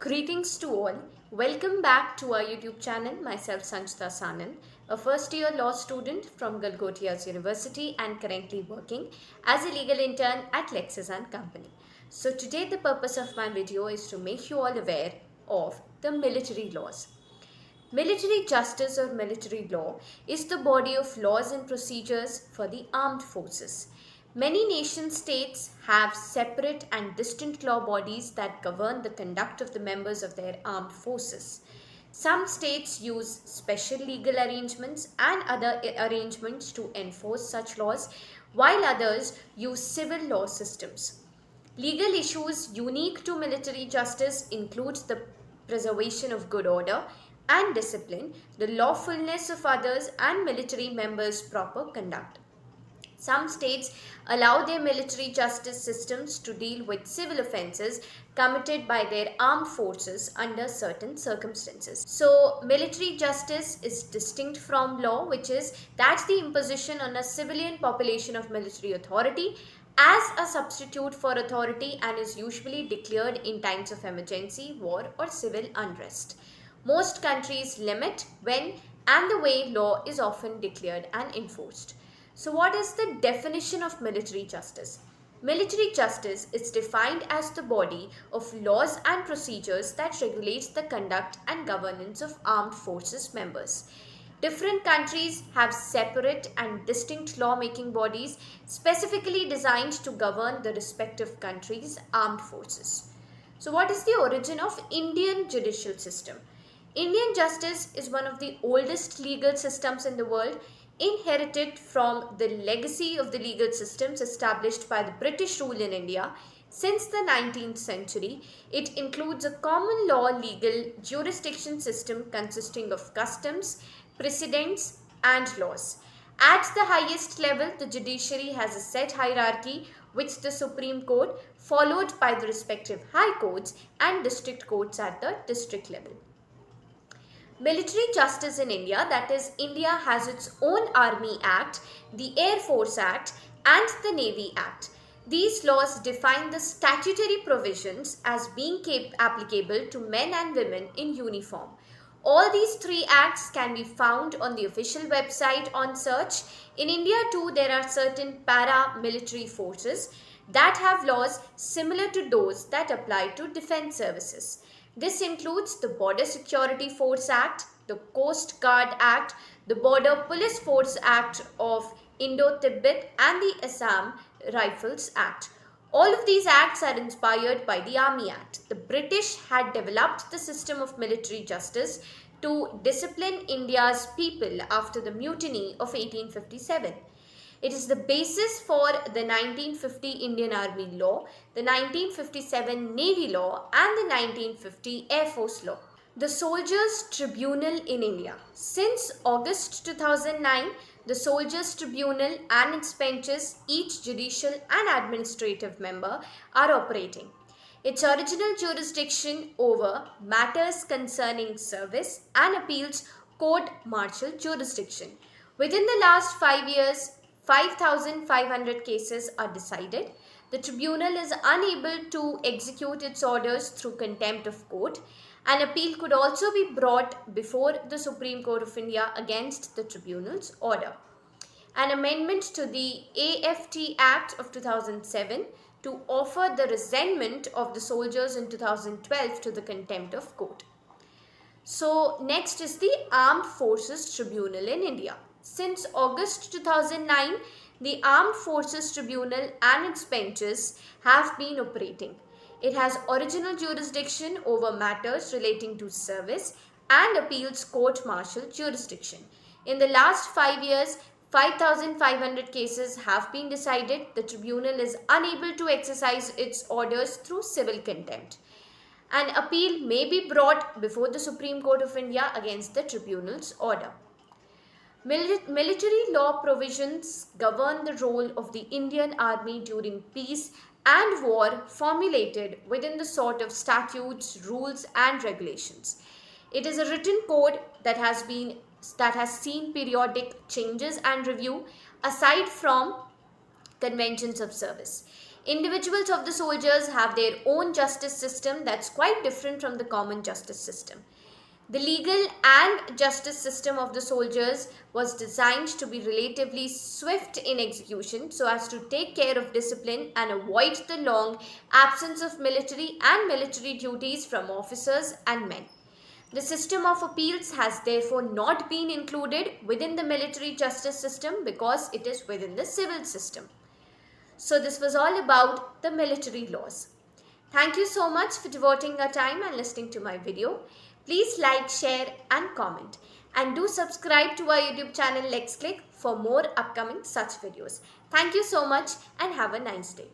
Greetings to all. Welcome back to our YouTube channel. Myself Sanchita Sanan, a first year law student from Galgotias University and currently working as a legal intern at Lexis and Company. So today the purpose of my video is to make you all aware of the military laws. Military justice or military law is the body of laws and procedures for the armed forces. Many nation states have separate and distinct law bodies that govern the conduct of the members of their armed forces. Some states use special legal arrangements and other arrangements to enforce such laws, while others use civil law systems. Legal issues unique to military justice include the preservation of good order and discipline, the lawfulness of others, and military members' proper conduct. Some states allow their military justice systems to deal with civil offences committed by their armed forces under certain circumstances. So, military justice is distinct from law, which is that's the imposition on a civilian population of military authority as a substitute for authority and is usually declared in times of emergency, war, or civil unrest. Most countries limit when and the way law is often declared and enforced. So, what is the definition of military justice? Military justice is defined as the body of laws and procedures that regulates the conduct and governance of armed forces members. Different countries have separate and distinct lawmaking bodies specifically designed to govern the respective countries' armed forces. So, what is the origin of Indian judicial system? Indian justice is one of the oldest legal systems in the world, inherited from the legacy of the legal systems established by the British rule in India since the 19th century. It includes a common law legal jurisdiction system consisting of customs, precedents, and laws. At the highest level, the judiciary has a set hierarchy, which the Supreme Court, followed by the respective high courts and district courts at the district level. Military justice in India, that is, India has its own Army Act, the Air Force Act, and the Navy Act. These laws define the statutory provisions as being applicable to men and women in uniform. All these three acts can be found on the official website on search. In India too, there are certain paramilitary forces that have laws similar to those that apply to defense services. This includes the Border Security Force Act, the Coast Guard Act, the Border Police Force Act of Indo-Tibet, and the Assam Rifles Act. All of these acts are inspired by the Army Act. The British had developed the system of military justice to discipline India's people after the mutiny of 1857. It is the basis for the 1950 Indian Army Law, the 1957 Navy Law, and the 1950 Air Force Law. The Soldiers' Tribunal in India. Since August 2009, the Soldiers' Tribunal and its benches, each judicial and administrative member, are operating. Its original jurisdiction over matters concerning service and appeals court-martial jurisdiction. Within the last 5 years, 5,500 cases are decided. The tribunal is unable to execute its orders through contempt of court. An appeal could also be brought before the Supreme Court of India against the tribunal's order. An amendment to the AFT Act of 2007 to offer the resentment of the soldiers in 2012 to the contempt of court. So next is the Armed Forces Tribunal in India. Since August 2009, the Armed Forces Tribunal and its benches have been operating. It has original jurisdiction over matters relating to service and appeals court-martial jurisdiction. In the last 5 years, 5,500 cases have been decided. The tribunal is unable to exercise its orders through civil contempt. An appeal may be brought before the Supreme Court of India against the tribunal's order. Military law provisions govern the role of the Indian Army during peace and war, formulated within the sort of statutes, rules, and regulations. It is a written code that has seen periodic changes and review aside from conventions of service. Individuals of the soldiers have their own justice system that's quite different from the common justice system. The legal and justice system of the soldiers was designed to be relatively swift in execution so as to take care of discipline and avoid the long absence of military and military duties from officers and men. The system of appeals has therefore not been included within the military justice system because it is within the civil system. So this was all about the military laws. Thank you so much for devoting your time and listening to my video. Please like, share and comment. And do subscribe to our YouTube channel LexClick for more upcoming such videos. Thank you so much and have a nice day.